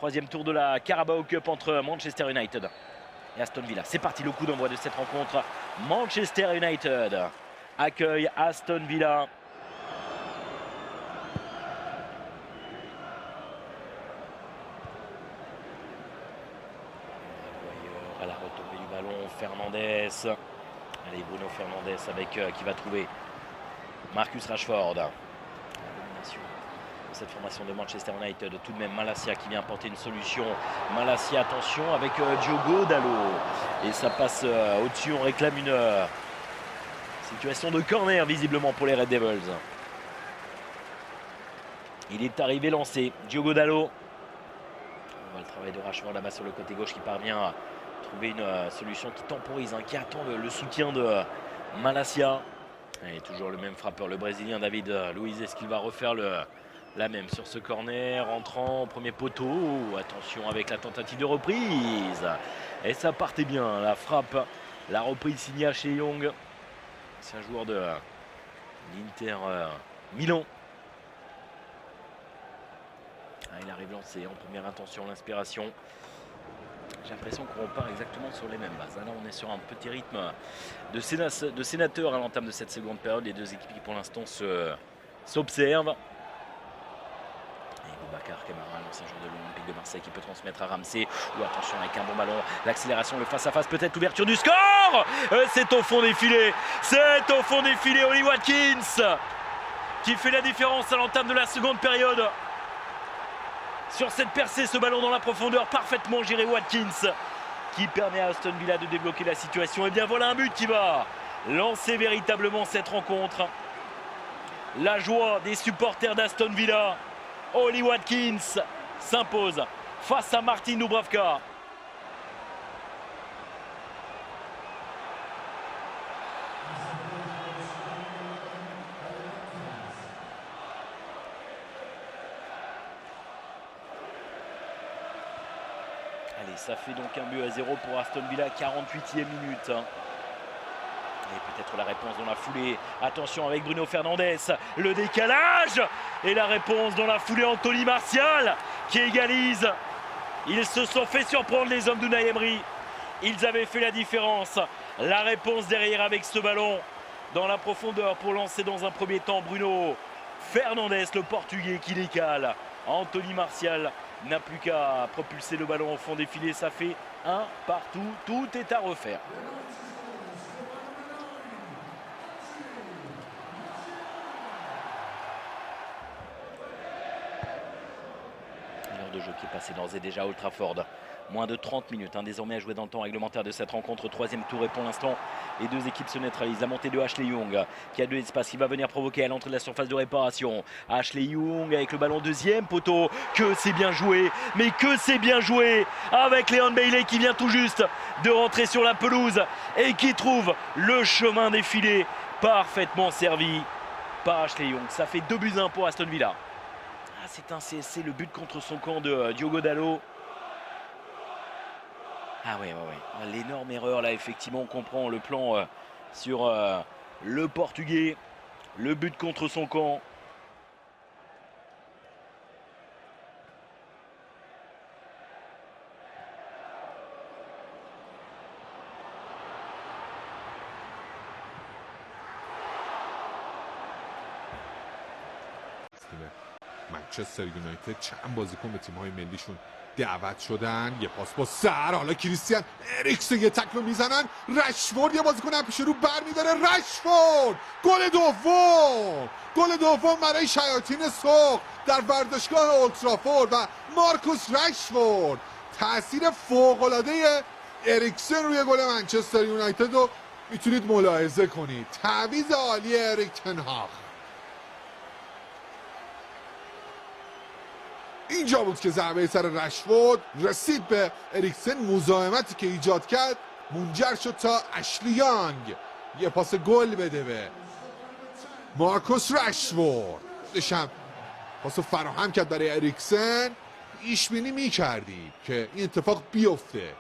Troisième tour de la Carabao Cup entre Manchester United et Aston Villa. C'est parti, le coup d'envoi de cette rencontre. Manchester United accueille Aston Villa. À la retombée du ballon, Fernandez. Allez, Bruno Fernandez avec qui va trouver Marcus Rashford. La domination de cette formation de Manchester United. Tout de même, Malacia qui vient apporter une solution. Malacia, attention, avec Diogo Dalot. Et ça passe au-dessus, on réclame une situation de corner visiblement pour les Red Devils. Il est arrivé lancé. Diogo Dalot. On voit le travail de Rashford là-bas sur le côté gauche qui parvient à trouver une solution qui temporise, qui attend le soutien de Malacia. Et toujours le même frappeur, le Brésilien David Luiz. Est-ce qu'il va refaire la même sur ce corner, entrant au premier poteau? Attention avec la tentative de reprise. Et ça partait bien, la frappe, la reprise signée Ashley Young. C'est un joueur de l'Inter Milan. Il arrive lancé en première intention, l'inspiration. J'ai l'impression qu'on repart exactement sur les mêmes bases. Là, on est sur un petit rythme de sénateur à l'entame de cette seconde période. Les deux équipes qui, pour l'instant, s'observent. Et Boubacar Kamara, l'ancien joueur de l'Olympique de Marseille, qui peut transmettre à Ramsey. Ou attention avec un bon ballon. L'accélération, le face-à-face, peut-être l'ouverture du score. C'est au fond des filets. C'est au fond des filets. Ollie Watkins qui fait la différence à l'entame de la seconde période. Sur cette percée, ce ballon dans la profondeur, parfaitement géré Watkins, qui permet à Aston Villa de débloquer la situation. Et bien voilà un but qui va lancer véritablement cette rencontre. La joie des supporters d'Aston Villa. Ollie Watkins s'impose face à Martin Dubravka. Allez, ça fait donc un but à 0 pour Aston Villa, 48e minute. Et peut-être la réponse dans la foulée. Attention avec Bruno Fernandes, le décalage. Et la réponse dans la foulée, Anthony Martial qui égalise. Ils se sont fait surprendre les hommes d'Unai Emery. Ils avaient fait la différence. La réponse derrière avec ce ballon dans la profondeur pour lancer dans un premier temps Bruno Fernandes, le Portugais qui décale. Anthony Martial n'a plus qu'à propulser le ballon au fond des filets. Ça fait un partout. Tout est à refaire. L'heure de jeu qui est passée d'ores et déjà à Old Trafford. Moins de 30 minutes désormais à jouer dans le temps réglementaire de cette rencontre. Troisième tour et pour l'instant, les deux équipes se neutralisent. La montée de Ashley Young qui a de l'espace, qui va venir provoquer à l'entrée de la surface de réparation. Ashley Young avec le ballon deuxième poteau. Que c'est bien joué, mais que c'est bien joué avec Leon Bailey qui vient tout juste de rentrer sur la pelouse et qui trouve le chemin des filets parfaitement servi par Ashley Young. Ça fait 2-1 pour Aston Villa. C'est un CSC, le but contre son camp de Diogo Dalot. Ah oui. L'énorme erreur là, effectivement, on comprend le plan sur le Portugais. Le but contre son camp. منچستر یونایتد چند بازیکن به تیم‌های ملیشون دعوت شدن. یه پاس با سر، حالا کریستیان اریکسن یه تکل میزنن. رشفورد یه بازیکن هم پیش رو برمی‌داره. رشفورد گل دوم برای شیاطین سرخ در ورزشگاه اولترافورد و مارکوس رشفورد. تاثیر فوق‌العاده اریکسن روی گل منچستر یونایتد رو میتونید ملاحظه کنید. تعویض عالی اریک تن هاگ. اینجا بود که ضربه سر رشفورد رسید به اریکسن. مزاحمتی که ایجاد کرد منجر شد تا اشلی یانگ یه پاس گل بده به مارکوس رشفورد. داشتم پاس فراهم کرد برای اریکسن. پیش بینی می‌کردیم که این اتفاق بیفته.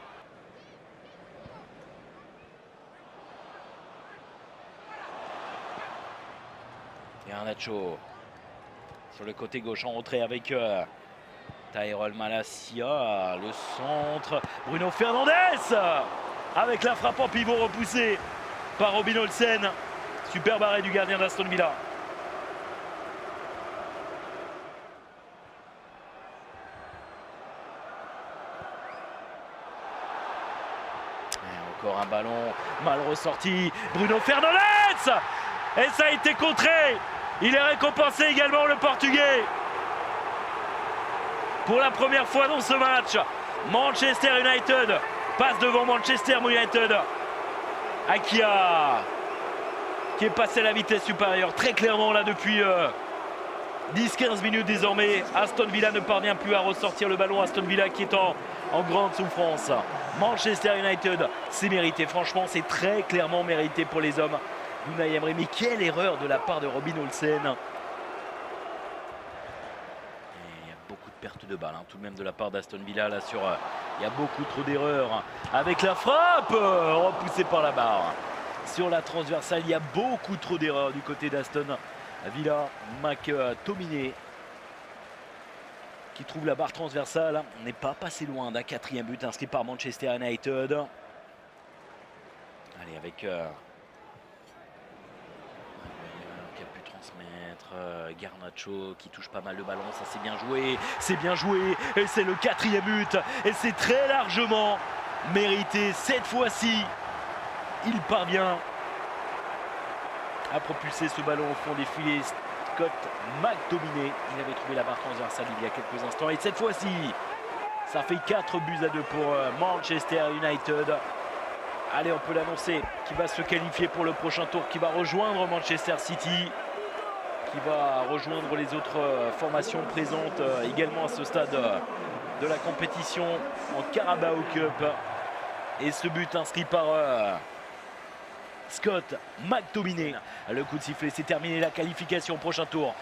Garnacho sur le côté gauche en retrait avec Tyrell Malacia, le centre. Bruno Fernandes avec la frappe en pivot repoussée par Robin Olsen. Superbe arrêt du gardien d'Aston Villa. Et encore un ballon mal ressorti. Bruno Fernandes et ça a été contré. Il est récompensé également, le Portugais. Pour la première fois dans ce match, Manchester United passe devant Manchester United. Akia qui est passé à la vitesse supérieure très clairement là depuis 10-15 minutes désormais. Aston Villa ne parvient plus à ressortir le ballon. Aston Villa qui est en grande souffrance. Manchester United, c'est mérité. Franchement, c'est très clairement mérité pour les hommes d'Unai Emery. Mais quelle erreur de la part de Robin Olsen. Perte de balle, tout de même de la part d'Aston Villa là sur. Il y a beaucoup trop d'erreurs avec la frappe repoussée par la barre. Sur la transversale, il y a beaucoup trop d'erreurs du côté d'Aston Villa. McTominay qui trouve la barre transversale. On n'est pas passé loin d'un 4e but inscrit par Manchester United. Allez, avec qui a pu transmettre Garnacho qui touche pas mal le ballon, ça c'est bien joué et c'est le 4e but et c'est très largement mérité. Cette fois-ci il parvient à propulser ce ballon au fond des filets. Scott McTominay, il avait trouvé la barre transversale il y a quelques instants et cette fois-ci ça fait 4-2 pour Manchester United. Allez, on peut l'annoncer, qui va se qualifier pour le prochain tour, qui va rejoindre Manchester City, qui va rejoindre les autres formations présentes également à ce stade de la compétition en Carabao Cup. Et ce but inscrit par Scott McTominay. Le coup de sifflet, c'est terminé, la qualification, prochain tour.